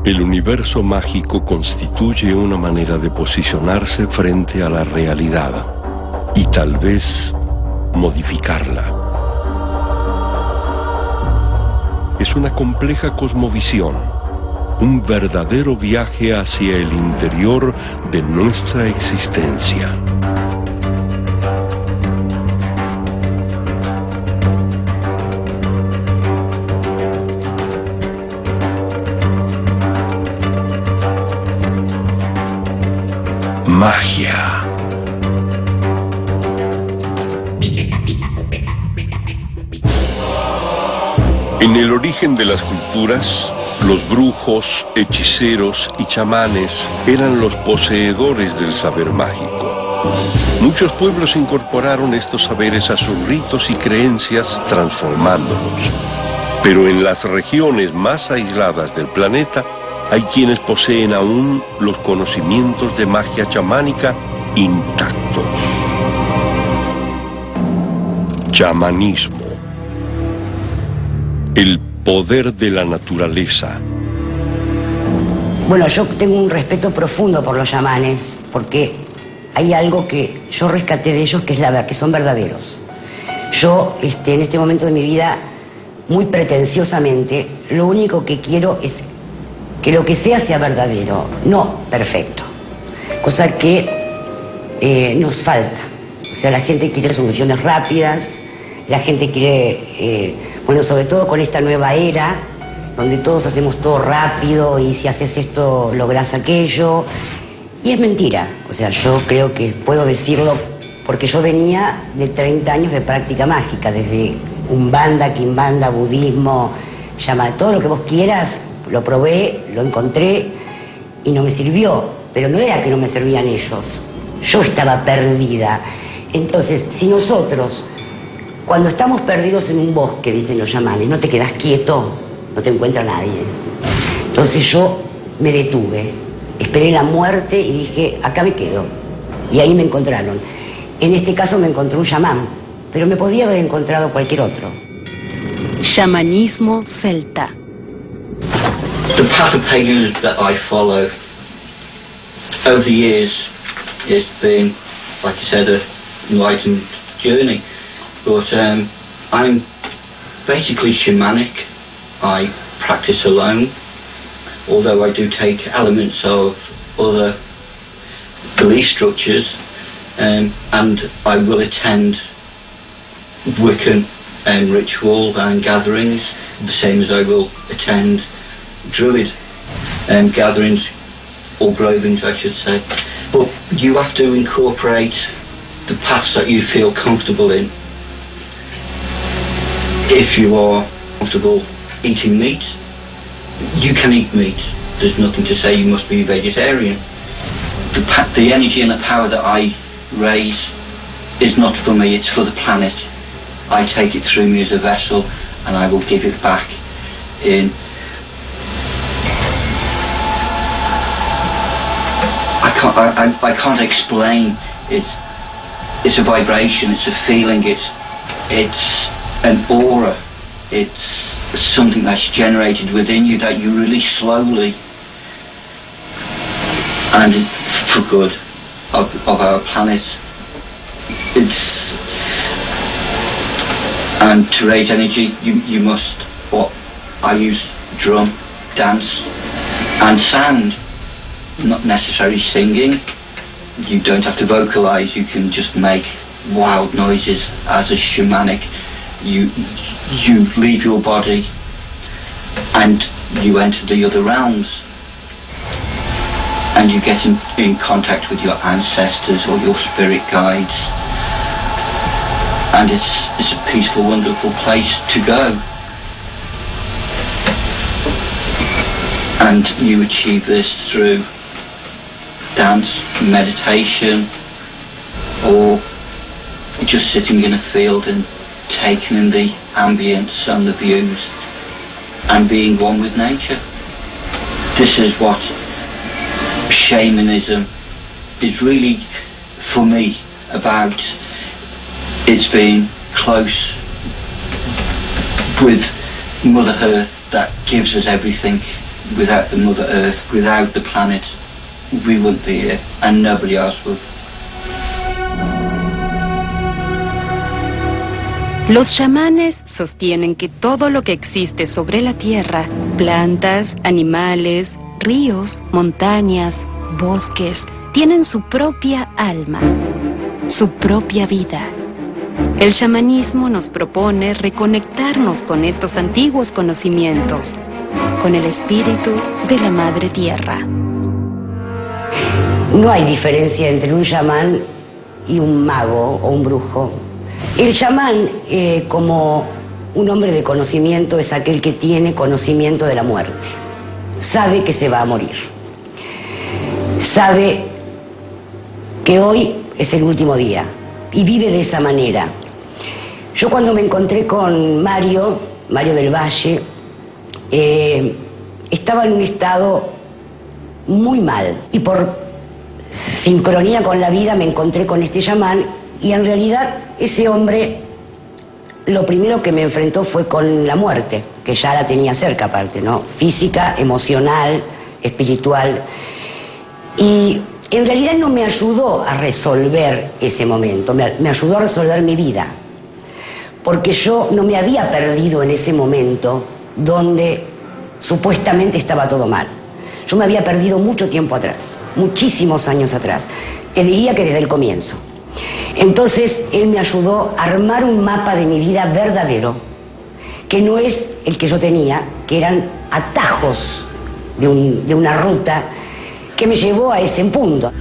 El universo mágico constituye una manera de posicionarse frente a la realidad y tal vez modificarla. Es una compleja cosmovisión, un verdadero viaje hacia el interior de nuestra existencia. Magia. En el origen de las culturas, los brujos, hechiceros y chamanes eran los poseedores del saber mágico. Muchos pueblos incorporaron estos saberes a sus ritos y creencias, transformándolos. Pero en las regiones más aisladas del planeta, hay quienes poseen aún los conocimientos de magia chamánica intactos. Chamanismo. El poder de la naturaleza. Bueno, yo tengo un respeto profundo por los chamanes, porque hay algo que yo rescaté de ellos que es que son verdaderos. Yo, en este momento de mi vida, muy pretenciosamente, lo único que quiero es que lo que sea verdadero, no perfecto. Cosa que nos falta. O sea, la gente quiere soluciones rápidas, la gente quiere, sobre todo con esta nueva era, donde todos hacemos todo rápido y si haces esto lográs aquello. Y es mentira. O sea, yo creo que puedo decirlo porque yo venía de 30 años de práctica mágica, desde umbanda, quimbanda, budismo, todo lo que vos quieras. Lo probé, lo encontré y no me sirvió. Pero no era que no me servían ellos. Yo estaba perdida. Entonces, si nosotros, cuando estamos perdidos en un bosque, dicen los chamanes, no te quedas quieto, no te encuentra nadie. Entonces yo me detuve, esperé la muerte y dije, acá me quedo. Y ahí me encontraron. En este caso me encontró un chamán, pero me podía haber encontrado cualquier otro. Chamanismo celta. The path of paganism that I follow over the years has been, like you said, an enlightened journey. But I'm basically shamanic. I practice alone, although I do take elements of other belief structures, and I will attend Wiccan ritual and gatherings, the same as I will attend Druid gatherings, or grovings I should say. But you have to incorporate the paths that you feel comfortable in. If you are comfortable eating meat, you can eat meat. There's nothing to say you must be vegetarian. The energy and the power that I raise is not for me, it's for the planet. I take it through me as a vessel and I will give it back in. I can't explain. It's a vibration, it's a feeling, it's an aura, it's something that's generated within you that you release slowly and for good of our planet. And to raise energy you must, I use drum, dance and sound, not necessarily singing. You don't have to vocalize, you can just make wild noises as a shamanic. You leave your body and you enter the other realms and you get in contact with your ancestors or your spirit guides, and it's a peaceful, wonderful place to go. And you achieve this through dance, meditation, or just sitting in a field and taking in the ambience and the views and being one with nature. This is what shamanism is really, for me, about. It's being close with Mother Earth that gives us everything without the Mother Earth, without the planet, we wouldn't be here, and nobody else would. Los chamanes sostienen que todo lo que existe sobre la Tierra, plantas, animales, ríos, montañas, bosques, tienen su propia alma, su propia vida. El chamanismo nos propone reconectarnos con estos antiguos conocimientos, con el espíritu de la Madre Tierra. No hay diferencia entre un chamán y un mago o un brujo. El chamán, como un hombre de conocimiento, es aquel que tiene conocimiento de la muerte. Sabe que se va a morir. Sabe que hoy es el último día y vive de esa manera. Yo cuando me encontré con Mario del Valle, estaba en un estado muy mal y por sincronía con la vida me encontré con este chamán y en realidad ese hombre lo primero que me enfrentó fue con la muerte, que ya la tenía cerca aparte, ¿no? Física, emocional, espiritual. Y en realidad no me ayudó a resolver ese momento, me ayudó a resolver mi vida. Porque yo no me había perdido en ese momento donde supuestamente estaba todo mal. Yo me había perdido mucho tiempo atrás, muchísimos años atrás. Te diría que desde el comienzo. Entonces él me ayudó a armar un mapa de mi vida verdadero, que no es el que yo tenía, que eran atajos de una ruta que me llevó a ese punto.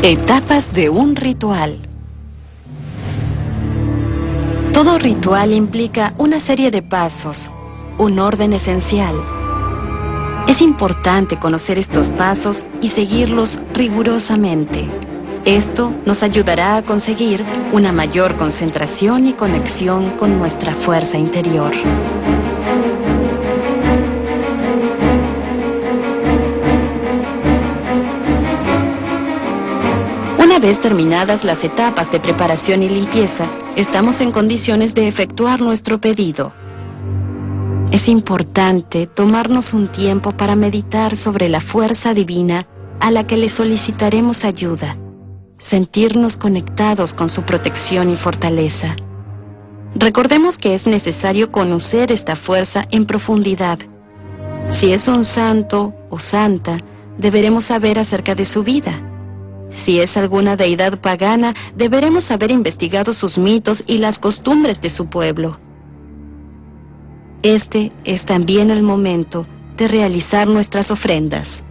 Etapas de un ritual. Todo ritual implica una serie de pasos, un orden esencial. Es importante conocer estos pasos y seguirlos rigurosamente. Esto nos ayudará a conseguir una mayor concentración y conexión con nuestra fuerza interior. Una vez terminadas las etapas de preparación y limpieza, estamos en condiciones de efectuar nuestro pedido. Es importante tomarnos un tiempo para meditar sobre la fuerza divina a la que le solicitaremos ayuda, sentirnos conectados con su protección y fortaleza. Recordemos que es necesario conocer esta fuerza en profundidad. Si es un santo o santa, deberemos saber acerca de su vida. Si es alguna deidad pagana, deberemos haber investigado sus mitos y las costumbres de su pueblo. Este es también el momento de realizar nuestras ofrendas.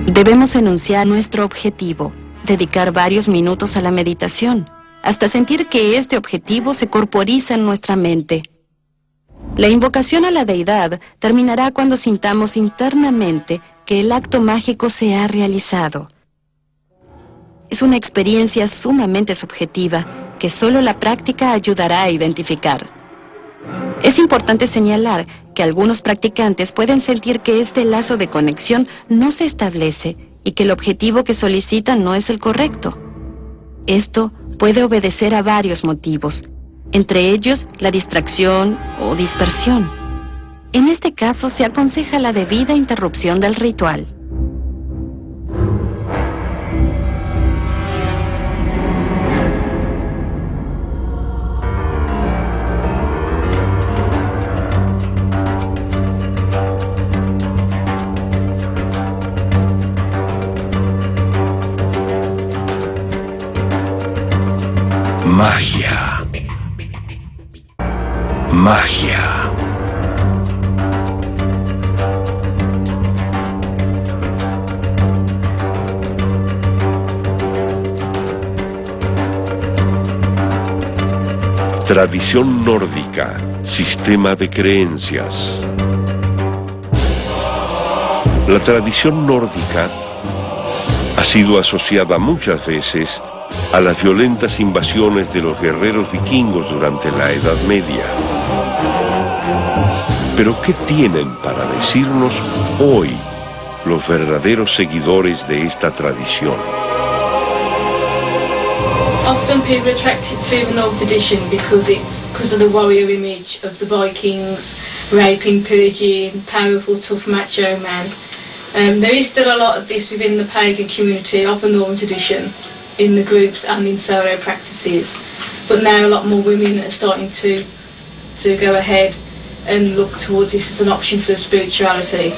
Debemos enunciar nuestro objetivo, dedicar varios minutos a la meditación, hasta sentir que este objetivo se corporiza en nuestra mente. La invocación a la deidad terminará cuando sintamos internamente que el acto mágico se ha realizado. Es una experiencia sumamente subjetiva que solo la práctica ayudará a identificar. Es importante señalar que algunos practicantes pueden sentir que este lazo de conexión no se establece y que el objetivo que solicitan no es el correcto. Esto puede obedecer a varios motivos, entre ellos la distracción o dispersión. En este caso se aconseja la debida interrupción del ritual. Magia. Magia. Tradición nórdica, sistema de creencias. La tradición nórdica ha sido asociada muchas veces a las violentas invasiones de los guerreros vikingos durante la Edad Media. Pero ¿qué tienen para decirnos hoy los verdaderos seguidores de esta tradición? Often people are attracted to the Northern tradition because of the warrior image of the Vikings, raping, pillaging, powerful, tough macho men. There is still a lot of this within the pagan community of the Northern tradition, in the groups and in solo practices. But now a lot more women are starting to go ahead and look towards this as an option for spirituality.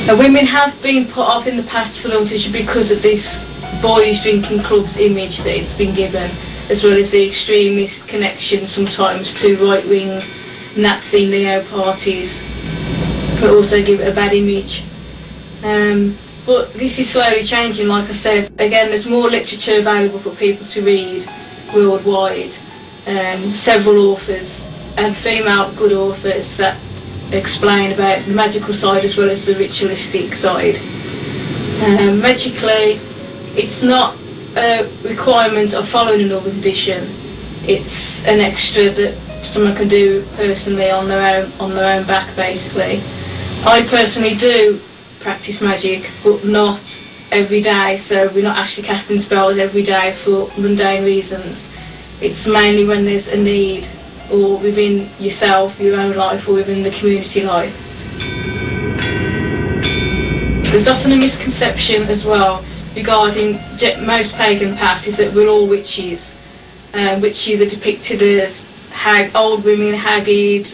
Women have been put off in the past for Northern tradition because of this boys drinking clubs image that it's been given, as well as the extremist connection sometimes to right-wing Nazi neo parties, but also give it a bad image. But this is slowly changing, like I said. Again, there's more literature available for people to read worldwide. Several authors, and female good authors, that explain about the magical side as well as the ritualistic side. Magically, it's not a requirement of following a Northern tradition. It's an extra that someone can do personally on their own back, basically. I personally do practice magic, but not every day, so we're not actually casting spells every day for mundane reasons. It's mainly when there's a need, or within yourself, your own life, or within the community life. There's often a misconception as well regarding most pagan practices that we're all witches. Witches are depicted as old women, haggard,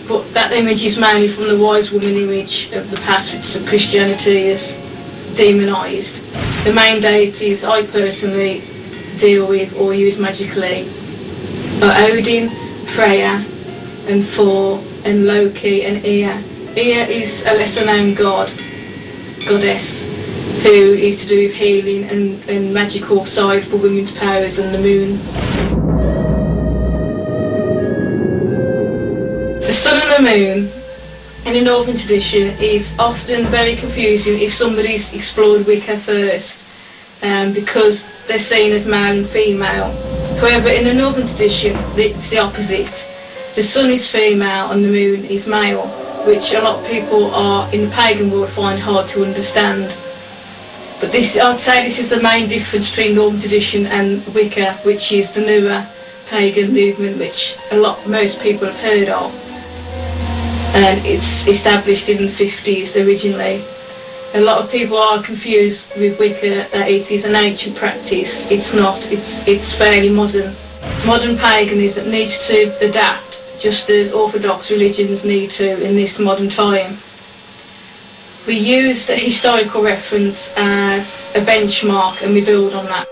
but that image is mainly from the wise woman image of the past, which Christianity has demonised. The main deities I personally deal with or use magically are Odin, Freya, and Thor, and Loki, and Ea. Ea is a lesser known goddess, who is to do with healing and magical side for women's powers and the moon. The sun and the moon in the Northern tradition is often very confusing if somebody's explored Wicca first, because they're seen as male and female. However, in the Northern tradition, it's the opposite. The sun is female and the moon is male, which a lot of people in the pagan world find hard to understand. But I'd say this is the main difference between Northern tradition and Wicca, which is the newer pagan movement, which most people have heard of. And it's established in the 50s originally. A lot of people are confused with Wicca, that it is an ancient practice. It's not, it's fairly modern. Modern paganism needs to adapt, just as orthodox religions need to in this modern time. We use the historical reference as a benchmark and we build on that.